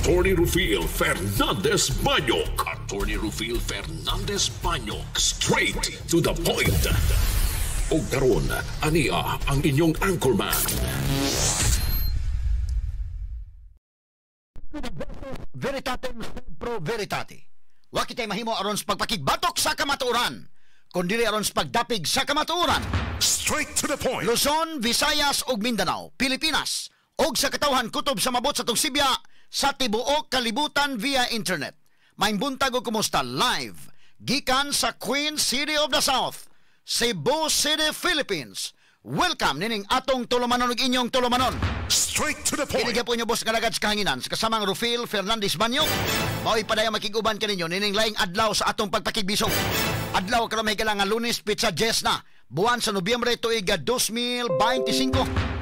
Attorney Rufil Fernandez Banyok. Attorney Rufil Fernandez Banyok. Straight to the point. O karon, ania ang inyong anchorman. Veritatem pro veritate. Wa kitay mahimo aron sa pagpakigbatok sa kamatuoran, kundi aron sa pagdapig sa kamatuoran. Straight to the point. Luzon, Visayas ug Mindanao, Pilipinas, og sa katawhan kutob sa mabot sa Tugsibya sa tibuok kalibutan via internet. Maayong buntag ug kumusta live gikan sa Queen City of the South, Cebu City, Philippines. Welcome nining atong tulumanon ug inyong tulumanon. Straight to the point. Kinigya po niyo boss nga lagad sa kahanginan sa kasamang Rufil Fernandez Banyok. Mao'y padaya makiguban kaninyo nining laing adlaw sa atong pagpakigbisog. Adlaw karon may nga Lunes pizza Jess na. Buwan sa Nobyembre tuig 2025.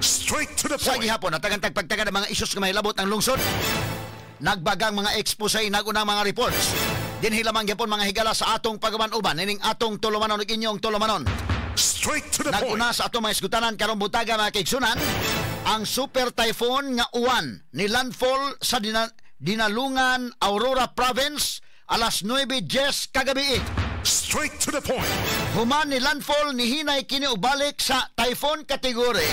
Straight to the Sa point. gihapon natagantag pagtagad ang mga isyus nga mahilabot ang lungsod. Nagbagang mga expose nagunang mga reports. Dinhi lamang gyapon mga higala sa atong pagaban-uban nining atong tulumanon ug inyong tulumanon. Straight to the point. Naguna sa atong mga isgutanan karong butaga mga kaigsunan, ang super typhoon nga Uwan ni landfall sa Dinalungan, Aurora Province alas 9:10 kagabi. Straight to the point. Human ni landfall ni hinay kini ubalik sa typhoon category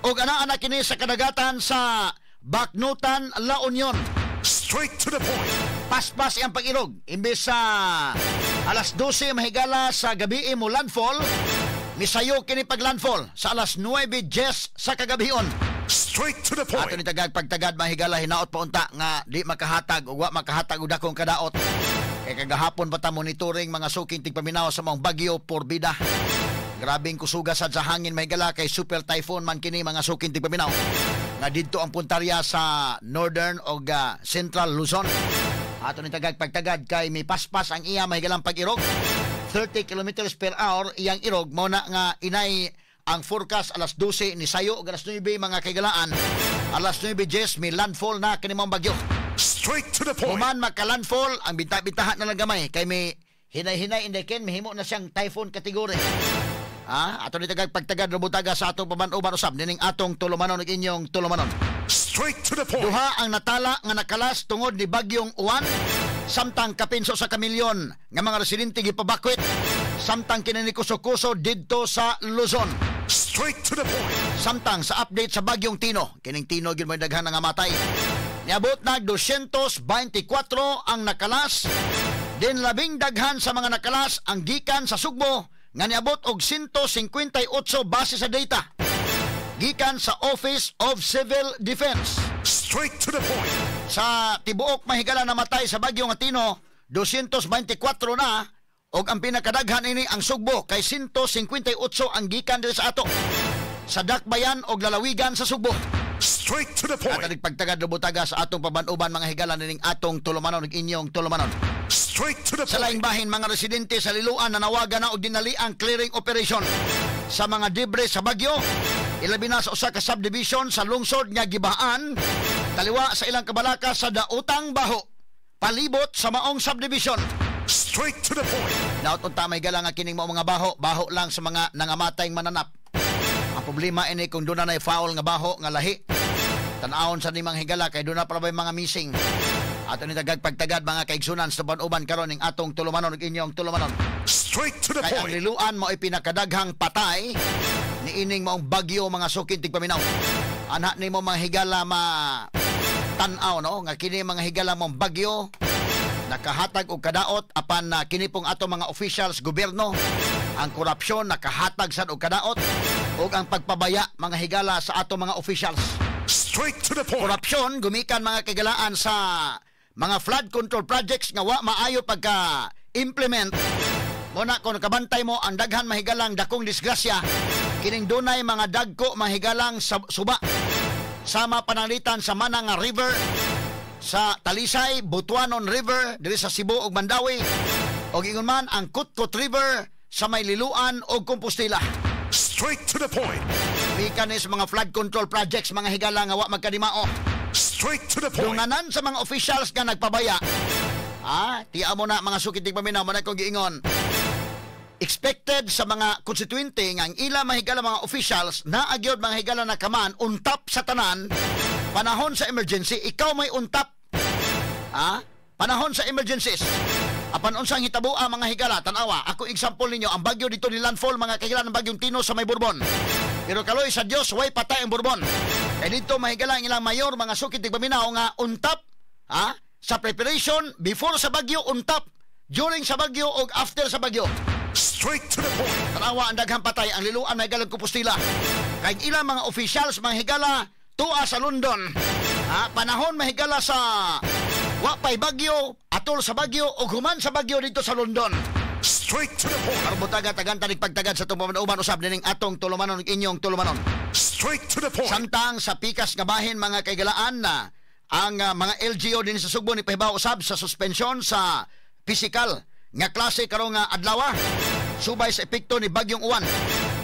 ug ana kini sa kadagatan sa Baknutan, La Union. Straight to the point. Paspas ang pag-irog imbes sa alas 12 mahigala sa gabi mo landfall, misayo kini pag landfall sa alas 9:10 sa kagabion. Straight to the point. Ato ni pagtagad mahigala hinaot pa unta nga di makahatag ug wa makahatag og dakong kadaot. Kay kagahapon pa ta monitoring mga suking tigpaminaw sa mga bagyo porbida. Grabing kusuga sa hangin mahigala kay super typhoon man kini mga suking tigpaminaw. Nga didto ang puntarya sa northern o central Luzon. Ato ni pagtagad kay may paspas ang iya mahigalang pag-irog. 30 kilometers per hour iyang irog mo na nga inay ang forecast alas 12 ni sayo ug alas 9 mga kaigalaan. Alas 9:10 may landfall na kini mong bagyo. Straight to the point. Human maka-landfall ang binta-bintahan na lang gamay kay may hinay-hinay indiken mahimo na siyang typhoon category. Ato ni pagtagad rumutaga sa atong paman-uban usab nining atong tulumanon ug inyong tulumanon. Straight to the point. Duha ang natala nga nakalas tungod ni bagyong Uwan, samtang kapinso sa kamilyon nga mga residente gipabakwit, samtang kinini kuso-kuso didto sa Luzon. Straight to the point. Samtang sa update sa bagyong Tino, kining Tino gyud may daghan nga matay. Niabot na 224 ang nakalas, din labing daghan sa mga nakalas ang gikan sa Sugbo nga niabot og 158 base sa data gikan sa Office of Civil Defense. Straight to the point. Sa tibuok mahigala namatay sa bagyo nga Tino, 224 na, og ang pinakadaghan ini ang Sugbo kay 158 ang gikan diri sa ato sa Dakbayan og lalawigan sa Sugbo. Straight to the point. At pagtagad lubutaga sa atong paban-uban mga higala nining atong tulumanon ug inyong tulumanon. Straight to the Sa laing point. bahin mga residente sa Liloan nanawagan na og dinali ang clearing operation sa mga debre sa bagyo. Ilabi na sa usa ka subdivision sa lungsod nga Gibaan, taliwa sa ilang kabalaka sa Dautang Baho, palibot sa maong subdivision. Straight to the point. Daot unta may gala nga kining mao mga baho lang sa mga nangamatayng mananap. Ang problema ini kung doon na foul nga baho nga lahi. Tanawon sa nimang higala kay doon na para mga missing. Ato ni pagtagad mga kaigsunan sa panuban karon ning atong tulumanon ug inyong tulumanon. Straight to the Kay ang point. Liloan mo ay pinakadaghang patay ni ining maong bagyo mga sukin tigpaminaw. Ana nimo mga higala tan-aw no nga kini mga higala mong bagyo nakahatag og kadaot apan kini pong ato mga officials gobyerno ang korupsyon nakahatag sad og kadaot ug ang pagpabaya mga higala sa ato mga officials. Straight to the point. Korupsyon gumikan mga kagalaan sa mga flood control projects nga wa maayo pagka implement. Muna kung nakabantay mo ang daghan mahigalang dakong disgrasya, kining dunay mga dagko mahigalang suba sama pananglitan sa Manang River, sa Talisay, Butuanon River diri sa Cebu ug Mandawi, ug ingon man ang Kutkot River sa may Liloan ug Compostela. Straight to the point. Bikan sa mga flood control projects mga higala nga wa magkadimao. Straight to the point. Dunganan sa mga officials nga nagpabaya. Tiya mo na mga sukitig paminaw mo na kong giingon. Expected sa mga konstituente nga ang ila mahigala mga officials na agyod mga higala na kaman untap sa tanan panahon sa emergency ikaw may untap Panahon sa emergencies. Apan unsang hitabo mga higala, tanawa, ako example ninyo, ang bagyo dito ni landfall mga kahigala ng bagyong Tino sa may Bourbon. Pero kaloy sa Dios, way patay ang Bourbon. Kaya dito mahigala ang ilang mayor, mga sukit tigpaminaw nga untap, sa preparation, before sa bagyo, untap, during sa bagyo, o after sa bagyo. Straight to the point. Tanawa ang daghang patay, ang liluan may galang Compostela. Kaya ilang mga officials, mga higala, tuwa sa London. Panahon mahigala sa wapay bagyo, atol sa bagyo, o human sa bagyo dito sa London. Straight to the point. Arbutaga-tagan tanig pagtagad sa itong pamanaoban usab nining atong tulumanon ng inyong tulumanon. Straight to the point. Samtang sa pikas nga bahin mga kaigalaan na ang mga LGU din sa Sugbo ni pahibaw usab sa suspensyon sa physical nga klase karong adlaw subay sa epekto ni bagyong uwan.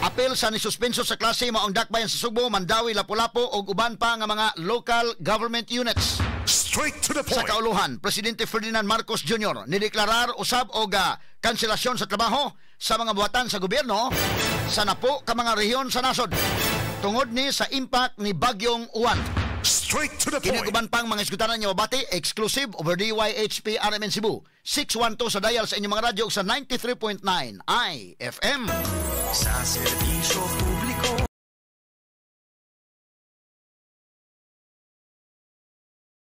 Apel sa nisuspenso sa klase mao ang dakbayan sa Sugbo, Mandawi, Lapu-Lapu ug uban pa nga mga local government units. Straight to the Sa point. kauluhan, Presidente Ferdinand Marcos Jr. nideklarar usab og kanselasyon sa trabaho sa mga buhatan sa gobyerno sa napo ka mga rehiyon sa nasod tungod ni sa impact ni bagyong uwan. Straight to the point. Kiniguban pang mga iskutanan niyo bati, exclusive over DYHP RMN Cebu. 612 sa dial sa inyong mga radyo sa 93.9 IFM. Sa serbisyo publiko